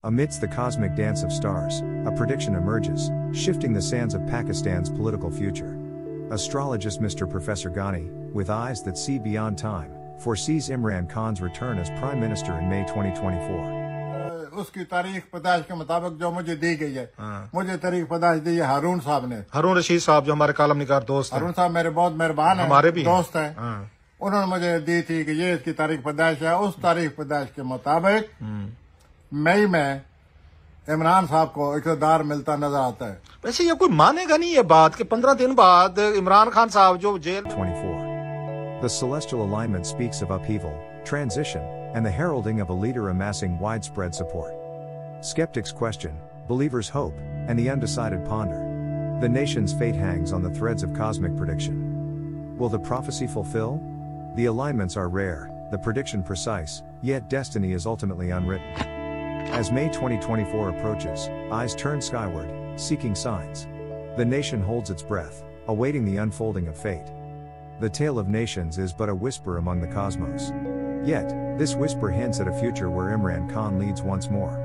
Amidst the cosmic dance of stars, a prediction emerges, shifting the sands of Pakistan's political future. Astrologist Mr. Professor Ghani, with eyes that see beyond time, foresees Imran Khan's return as Prime Minister in May 2024. उसकी तारीख पैदाइश के मुताबिक जो मुझे दी गई है, मुझे तारीख पैदाइश दी है हारून साहब ने। हारून रशीद साहब जो हमारे कालम निगार दोस्त हैं। हारून साहब मेरे बहुत मेहरबान हैं, हमारे भी दोस्त हैं। उन्होंने मुझे दी थी कि ये इसकी तारीख पैदाइश है। उस तारीख पैदाइश के मुताबिक मई में इमरान साहब को इक़्तिदार मिलता नजर आता है। वैसे ये कोई मानेगा नहीं ये बात कि 15 दिन बाद इमरान खान साहब जो jail 24. The celestial alignment speaks of upheaval, transition, and the heralding of a leader amassing widespread support. Skeptics question, believers hope, and the undecided ponder. The nation's fate hangs on the threads of cosmic prediction. Will the prophecy fulfill? The alignments are rare, the prediction precise, yet destiny is ultimately unwritten. As May 2024 approaches, eyes turn skyward, seeking signs. The nation holds its breath, awaiting the unfolding of fate. The tale of nations is but a whisper among the cosmos. Yet, this whisper hints at a future where Imran Khan leads once more.